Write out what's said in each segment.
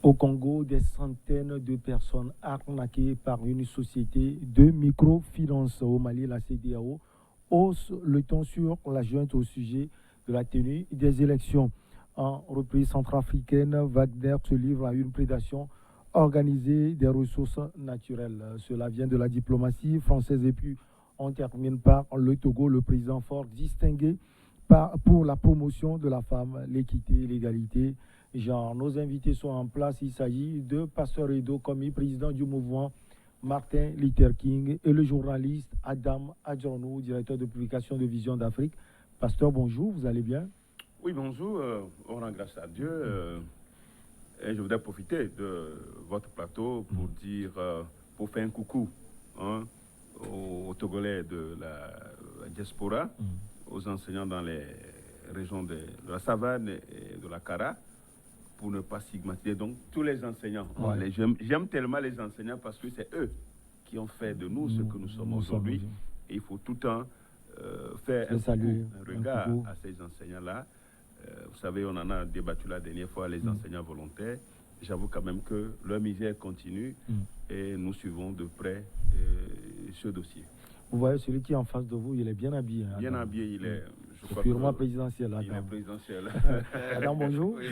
Au Congo, des centaines de personnes arnaquées par une société de microfinance. Au Mali, la CEDEAO hausse le ton sur la junte au sujet de la tenue des élections. En reprise centrafricaine, Wagner se livre à une prédation organisée des ressources naturelles. Cela vient de la diplomatie française. Et puis, on termine par le Togo, le président fort distingué pour la promotion de la femme, l'équité, l'égalité. Genre, nos invités sont en place. Il s'agit de Pasteur Edo Komi, président du mouvement Martin Luther King, et le journaliste Adam Adjornou, directeur de publication de Vision d'Afrique. Pasteur, bonjour, vous allez bien? Oui, bonjour, on rend grâce à Dieu. Et je voudrais profiter de votre plateau pour dire, pour faire un coucou aux Togolais de la diaspora, aux enseignants dans les régions de la Savane et de la Kara, pour ne pas stigmatiser donc tous les enseignants. Ouais. J'aime tellement les enseignants parce que c'est eux qui ont fait de nous ce que nous sommes aujourd'hui. Et il faut tout le temps faire un regard à ces enseignants-là. Vous savez, on en a débattu la dernière fois, les enseignants volontaires. J'avoue quand même que leur misère continue et nous suivons de près ce dossier. Vous voyez, celui qui est en face de vous, il est bien habillé. Hein, bien habillé, il est... C'est purement présidentiel. Il est présidentiel. Adam, bonjour. Oui,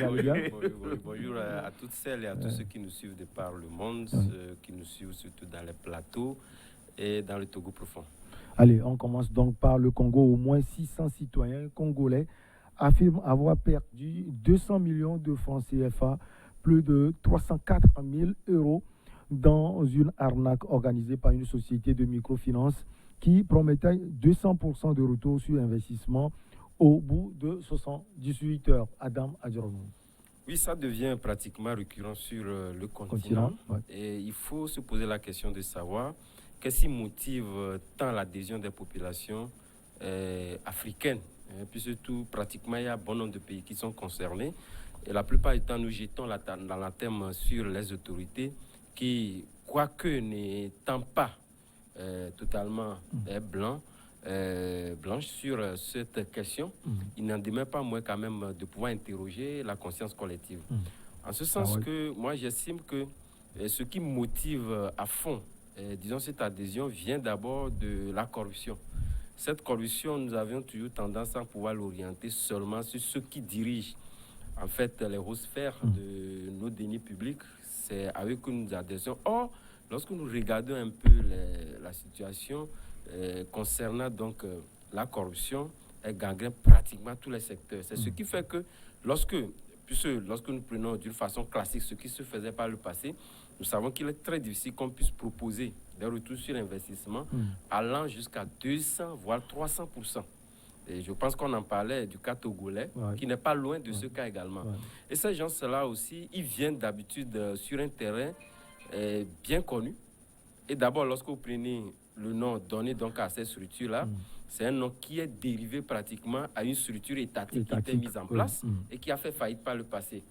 bonjour à toutes celles et à tous ceux qui nous suivent de par le monde, ceux qui nous suivent surtout dans les plateaux et dans le Togo profond. Allez, on commence donc par le Congo. Au moins 600 citoyens congolais affirment avoir perdu 200 millions de francs CFA, plus de 304 000 euros dans une arnaque organisée par une société de microfinance qui promettait 200% de retour sur investissement au bout de 78 heures. Adam Adjornou. Oui, ça devient pratiquement récurrent sur le continent. Ouais. Et il faut se poser la question de savoir qu'est-ce qui motive tant l'adhésion des populations africaines. Puis surtout, pratiquement, il y a bon nombre de pays qui sont concernés. Et la plupart du temps, nous jetons dans la thème sur les autorités qui, quoique n'étant pas totalement blanche sur cette question, il n'en demeure pas moins quand même de pouvoir interroger la conscience collective. En ce sens que moi j'estime que ce qui motive à fond, disons cette adhésion, vient d'abord de la corruption. Cette corruption, nous avions toujours tendance à pouvoir l'orienter seulement sur ceux qui dirigent en fait les hautes sphères de nos deniers publics. C'est avec que nous adhérons. Or, lorsque nous regardons un peu la situation concernant donc la corruption, elle gangrène pratiquement tous les secteurs. C'est ce qui fait que lorsque nous prenons d'une façon classique ce qui se faisait par le passé, nous savons qu'il est très difficile qu'on puisse proposer des retours sur investissement allant jusqu'à 200 voire 300%. Et je pense qu'on en parlait du cas togolais, qui n'est pas loin de ce cas également. Et ces gens-là aussi, ils viennent d'habitude sur un terrain bien connu. Et d'abord, lorsque vous prenez le nom donné donc à cette structure-là, c'est un nom qui est dérivé pratiquement à une structure étatique qui était mise en place et qui a fait faillite par le passé.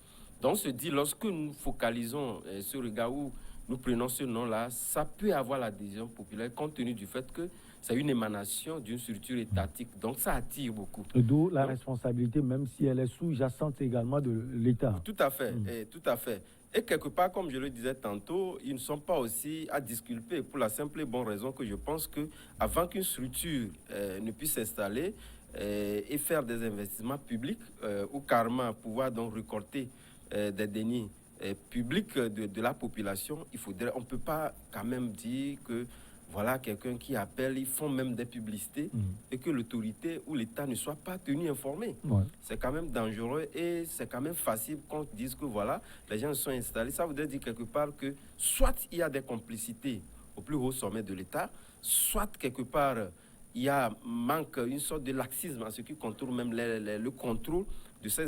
Donc, on se dit, lorsque nous focalisons ce regard où nous prenons ce nom-là, ça peut avoir l'adhésion populaire compte tenu du fait que c'est une émanation d'une structure étatique. Donc, ça attire beaucoup. D'où la responsabilité, même si elle est sous-jacente également de l'État. Tout à fait, tout à fait. Et quelque part, comme je le disais tantôt, ils ne sont pas aussi à disculper pour la simple et bonne raison que je pense qu'avant qu'une structure ne puisse s'installer et faire des investissements publics ou carrément pouvoir donc récolter des deniers publics de la population, on ne peut pas quand même dire que voilà quelqu'un qui appelle, ils font même des publicités et que l'autorité ou l'État ne soit pas tenu informé. C'est quand même dangereux et c'est quand même facile qu'on dise que voilà, les gens sont installés. Ça voudrait dire quelque part que soit il y a des complicités au plus haut sommet de l'État, soit quelque part il y a manque une sorte de laxisme en ce qui contrôle même le contrôle de ces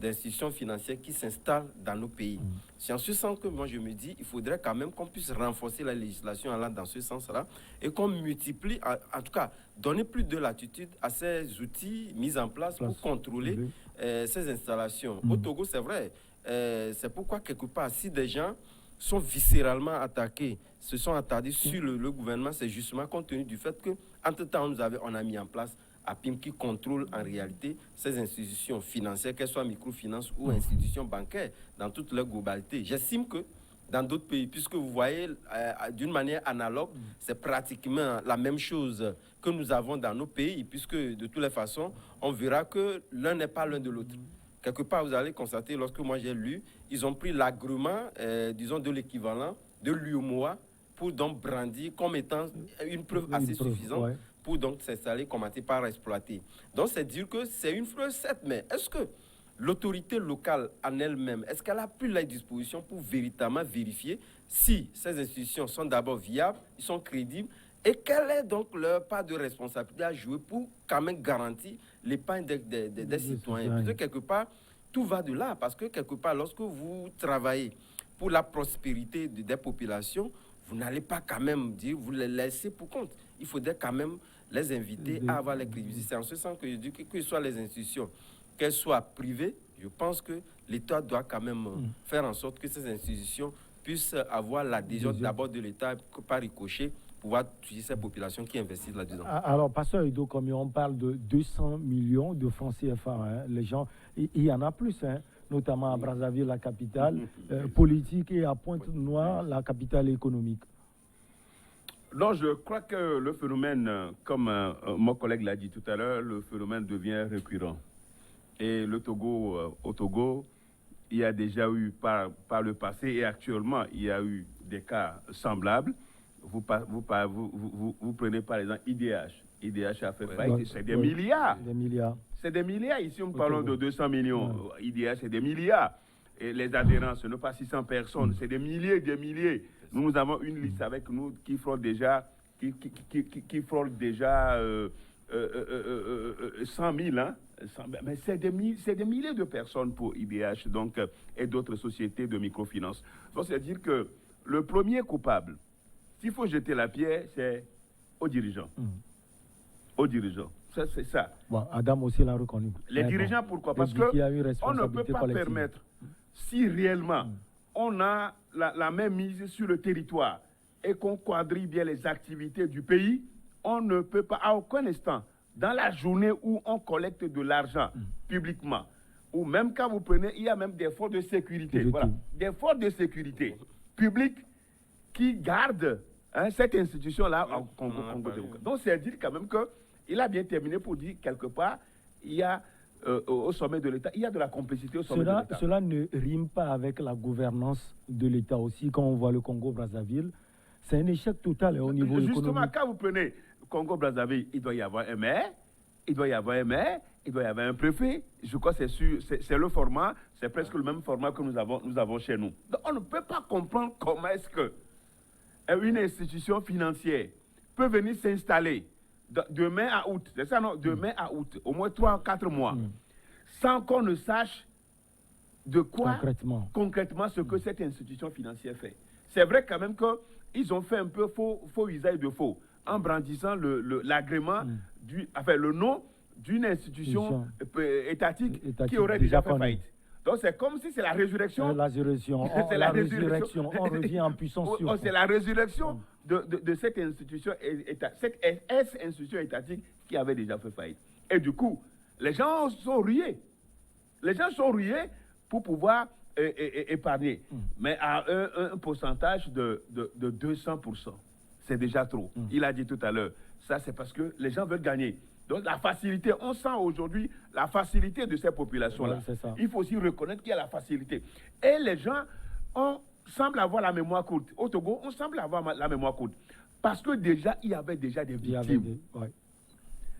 d'institutions financières qui s'installent dans nos pays. C'est en ce sens que moi je me dis il faudrait quand même qu'on puisse renforcer la législation allant dans ce sens-là et qu'on multiplie, en tout cas, donner plus de latitude à ces outils mis en place pour contrôler ces installations. Au Togo, c'est vrai. C'est pourquoi, quelque part, si des gens sont viscéralement attaqués, se sont attardés sur le gouvernement, c'est justement compte tenu du fait qu'entre-temps, on a mis en place APIM qui contrôle en réalité ces institutions financières, qu'elles soient microfinances ou institutions bancaires, dans toute leur globalité. J'estime que dans d'autres pays, puisque vous voyez, d'une manière analogue, c'est pratiquement la même chose que nous avons dans nos pays, puisque de toutes les façons, on verra que l'un n'est pas l'un de l'autre. Quelque part, vous allez constater, lorsque moi j'ai lu, ils ont pris l'agrément, disons, de l'équivalent de l'UMOA pour donc brandir comme étant une preuve assez suffisante pour donc s'installer comme par exploiter. Donc, c'est dire que c'est une preuve, certes, mais est-ce que l'autorité locale en elle-même, est-ce qu'elle a pris les dispositions pour véritablement vérifier si ces institutions sont d'abord viables, ils sont crédibles, et quelle est donc leur part de responsabilité à jouer pour quand même garantir l'épargne des citoyens. Parce que quelque part, tout va de là, parce que quelque part, lorsque vous travaillez pour la prospérité des populations, vous n'allez pas quand même dire, vous les laissez pour compte. Il faudrait quand même les inviter à avoir les crédibilités. C'est en ce sens que je dis que ce soit les institutions, qu'elles soient privées, je pense que l'État doit quand même faire en sorte que ces institutions puissent avoir l'adhésion d'abord de l'État par ricochet, pouvoir toucher ces populations qui investissent là-dedans. Alors, Pasteur Edo, comme on parle de 200 millions de francs CFA, hein, les gens, il y en a plus, hein, notamment à Brazzaville, la capitale politique, et à Pointe-Noire, la capitale économique. Non, je crois que le phénomène, comme mon collègue l'a dit tout à l'heure, le phénomène devient récurrent. Et le Togo, au Togo, il y a déjà eu par le passé et actuellement, il y a eu des cas semblables. Vous prenez par exemple IDH. IDH a fait faillite, c'est des milliards. Des milliards. C'est des milliards. Ici, nous parlons de 200 millions. IDH, c'est des milliards. Et les adhérents, ce n'est pas 600 personnes, c'est des milliers, des milliers. Nous avons une liste avec nous qui frôle déjà, qui frôle déjà 100 000. Hein? Mais c'est des milliers de personnes pour IDH donc, et d'autres sociétés de microfinance. Donc, c'est-à-dire que le premier coupable, s'il faut jeter la pierre, c'est aux dirigeants. Aux dirigeants. C'est ça. Bon, Adam aussi l'a reconnu. Les dirigeants, pourquoi? Parce qu'on ne peut pas permettre, si réellement on a la main mise sur le territoire et qu'on quadrille bien les activités du pays, on ne peut pas, à aucun instant, dans la journée où on collecte de l'argent publiquement, ou même quand vous prenez, il y a même des forces de sécurité, voilà, des forces de sécurité publiques qui gardent cette institution-là au Congo. Donc, c'est à dire quand même qu'il a bien terminé pour dire, quelque part, il y a au sommet de l'État, il y a de la complicité au sommet de l'État. Cela ne rime pas avec la gouvernance de l'État aussi, quand on voit le Congo-Brazzaville. C'est un échec total au niveau économique. Justement, quand vous prenez Congo-Brazzaville, il doit y avoir un maire, il doit y avoir un préfet. Je crois que c'est le format, c'est presque le même format que nous avons chez nous. Donc, on ne peut pas comprendre comment est-ce que une institution financière peut venir s'installer de mai à août, c'est ça non? De mai à août, au moins 3 ou 4 mois, sans qu'on ne sache de quoi concrètement ce que cette institution financière fait. C'est vrai quand même qu'ils ont fait un peu faux usage de faux, en brandissant l'agrément, le nom d'une institution étatique qui aurait déjà fait faillite. Donc c'est comme si c'est la résurrection. La résurrection. On revient en puissance. C'est la résurrection de cette institution étatique qui avait déjà fait faillite. Et du coup, les gens sont rués. Les gens sont rués pour pouvoir épargner. Mais à un pourcentage de 200%. C'est déjà trop. Il a dit tout à l'heure. Ça, c'est parce que les gens veulent gagner. Donc la facilité, on sent aujourd'hui la facilité de ces populations-là. Il faut aussi reconnaître qu'il y a la facilité. Et les gens semblent avoir la mémoire courte. Au Togo, on semble avoir la mémoire courte. Parce que déjà, il y avait déjà des victimes.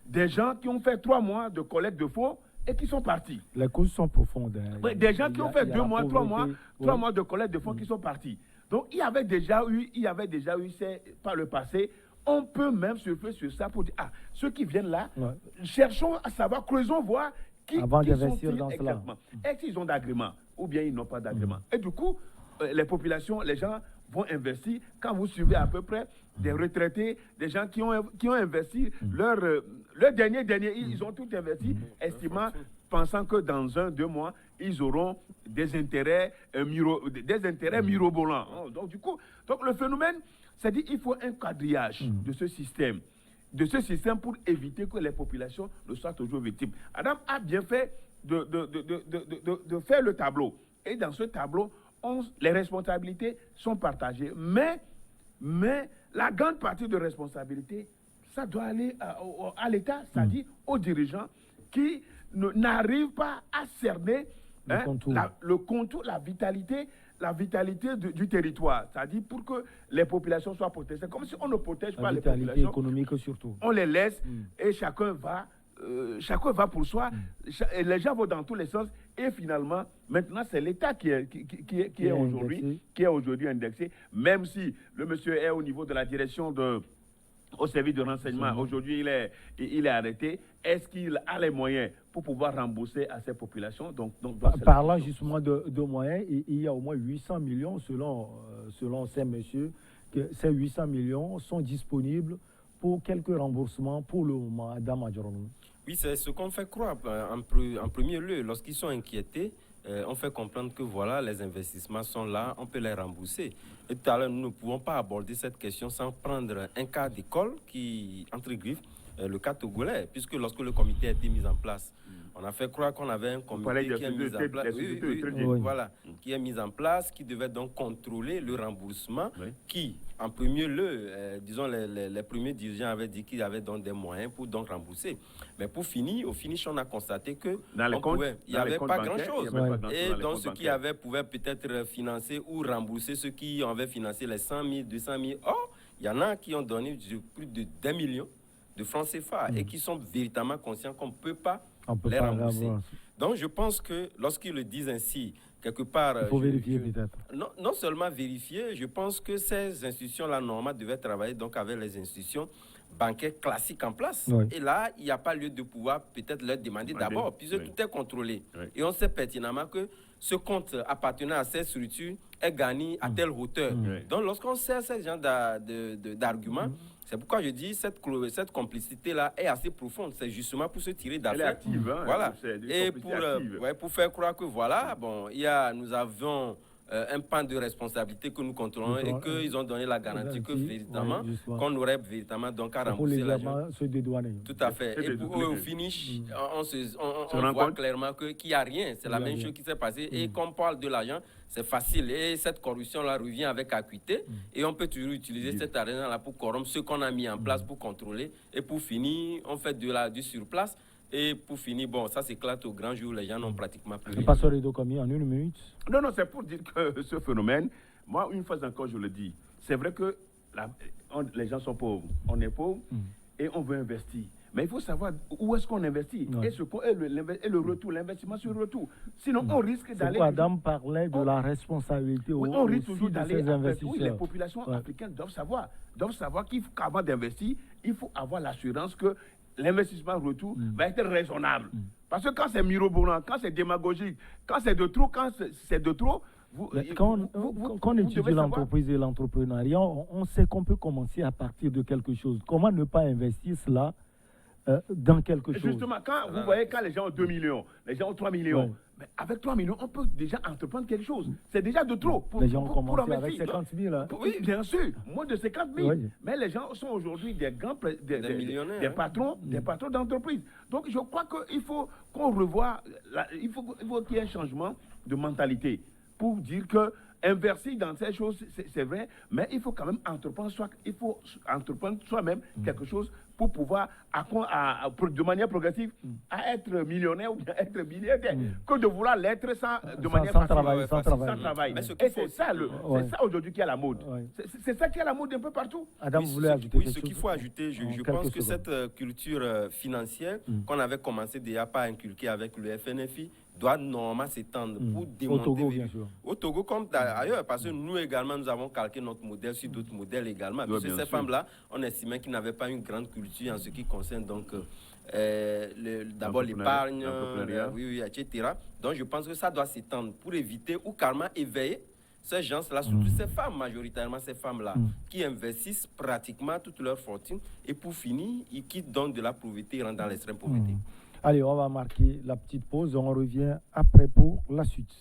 Des gens qui ont fait 3 mois de collecte de faux et qui sont partis. Les causes sont profondes. Oui, des gens qui ont fait 2 mois, 3 mois de collecte de fonds qui sont partis. Donc il y avait déjà eu par le passé. On peut même surfer sur ça pour dire, ceux qui viennent là, cherchons à savoir, creusons, voir qui sont-ils exactement. Est-ce qu'ils ont d'agrément ou bien ils n'ont pas d'agrément. Et du coup, les populations, les gens vont investir. Quand vous suivez à peu près des retraités, des gens qui ont investi leur dernier, ils ont tout investi, pensant que dans 1-2 mois, ils auront des intérêts mirobolants. Donc, du coup, le phénomène, c'est-à-dire qu'il faut un quadrillage de ce système. de ce système pour éviter que les populations ne soient toujours victimes. Adam a bien fait de faire le tableau. Et dans ce tableau, les responsabilités sont partagées. Mais la grande partie de responsabilité, ça doit aller à l'État, c'est-à-dire aux dirigeants qui n'arrivent pas à cerner le contour, la vitalité du territoire, c'est-à-dire pour que les populations soient protégées. Comme si on ne protège pas les populations. Économique surtout. On les laisse et chacun va pour soi. Et les gens vont dans tous les sens. Et finalement, maintenant, c'est l'État qui est aujourd'hui indexé. Même si le monsieur est au niveau de la direction au service de renseignement. Aujourd'hui, il est arrêté. Est-ce qu'il a les moyens pour pouvoir rembourser à ces populations? Parlant justement de moyens, il y a au moins 800 millions selon ces messieurs. Que ces 800 millions sont disponibles pour quelques remboursements pour le moment. Adam Adjoronou. Oui, c'est ce qu'on fait croire en premier lieu. Lorsqu'ils sont inquiétés, on fait comprendre que voilà, les investissements sont là, on peut les rembourser. Et tout à l'heure, nous ne pouvons pas aborder cette question sans prendre un cas d'école qui, entre griffes, le cas togolais, puisque lorsque le comité a été mis en place, on a fait croire qu'on avait un comité qui est mis en place, voilà, qui est mis en place, qui devait donc contrôler le remboursement, qui, en premier lieu, disons, les premiers dirigeants avaient dit qu'ils avaient donc des moyens pour donc rembourser. Mais pour finir, au finish, on a constaté que il n'y avait pas grand-chose. Et donc, ceux qui avaient pouvaient peut-être financer ou rembourser ceux qui avaient financé les 100 000, 200 000. Or, il y en a qui ont donné plus de 10 millions de francs CFA et qui sont véritablement conscients qu'on ne peut pas les rembourser. Donc, je pense que lorsqu'ils le disent ainsi, quelque part... Il faut vérifier peut-être. Non seulement vérifier, je pense que ces institutions-là, normalement, devaient travailler donc avec les institutions bancaires classiques en place. Et là, il n'y a pas lieu de pouvoir peut-être leur demander d'abord, puisque tout est contrôlé. Et on sait pertinemment que ce compte appartenant à cette structure est gagné à telle hauteur. Donc, lorsqu'on sait ce genre d'arguments, c'est pourquoi je dis que cette complicité-là est assez profonde. C'est justement pour se tirer d'affaire. Elle est active. Hein, voilà. Et pour faire croire que voilà, bon, nous avons un pan de responsabilité que nous contrôlons et qu'ils ont donné la garantie que véritablement, qu'on aurait véritablement donc à rembourser l'argent. Tout à fait. Et pour eux, au finish, on voit clairement qu'il n'y a rien. C'est la même chose qui s'est passée. Et quand on parle de l'argent, c'est facile. Et cette corruption-là revient avec acuité. Et on peut toujours utiliser cette arène-là pour corrompre ce qu'on a mis en place pour contrôler. Et pour finir, on fait du surplace. Et pour finir, bon, ça s'éclate au grand jour, les gens n'ont pratiquement plus rien. Pasteur Edo Komi, en une minute. Non, c'est pour dire que ce phénomène, moi, une fois encore, je le dis, c'est vrai que les gens sont pauvres, on est pauvres et on veut investir. Mais il faut savoir où est-ce qu'on investit et le retour, l'investissement sur le retour. Sinon, on risque d'aller... Adam parlait de la responsabilité on risque toujours d'aller ces investisseurs. Oui, les populations africaines doivent savoir qu'avant d'investir, il faut avoir l'assurance que l'investissement retour va être raisonnable. Parce que quand c'est mirobolant, quand c'est démagogique, quand c'est de trop, quand on étudie l'entreprise et l'entrepreneuriat, on sait qu'on peut commencer à partir de quelque chose. Comment ne pas investir cela dans quelque chose? Justement, quand vous voyez, quand les gens ont 2 millions, les gens ont 3 millions, mais avec 3 millions, on peut déjà entreprendre quelque chose. C'est déjà de trop les gens ont commencé avec 50 000. Hein? Oui, bien sûr, moins de 50 000. Oui. Mais les gens sont aujourd'hui des millionnaires, des patrons d'entreprise. Donc, je crois qu'il faut qu'on revoie, il faut qu'il y ait un changement de mentalité pour dire que investir dans ces choses, c'est vrai, mais il faut quand même entreprendre soi-même quelque chose pour pouvoir, de manière progressive, à être millionnaire ou bien être milliardaire, que de vouloir l'être de manière sans travail. Et c'est ça aujourd'hui qui est à la mode. C'est ça qui est à la mode un peu partout. Adam, vous voulez ajouter quelque chose? Ce qu'il faut ajouter, je pense que cette culture financière qu'on avait commencé déjà par inculquer avec le FNFI doit normalement s'étendre pour démonter. Au Togo, bien sûr. Au Togo comme ailleurs, parce que nous également, nous avons calqué notre modèle sur d'autres modèles également. Parce que ces femmes-là, on estimait qu'ils n'avaient pas une grande culture en ce qui concerne donc d'abord l'épargne, etc. Donc je pense que ça doit s'étendre pour éviter ou carrément éveiller ces gens-là, surtout ces femmes, majoritairement ces femmes-là, qui investissent pratiquement toute leur fortune et pour finir, ils quittent donc de la pauvreté et rentrent dans l'extrême pauvreté. Allez, on va marquer la petite pause. On revient après pour la suite.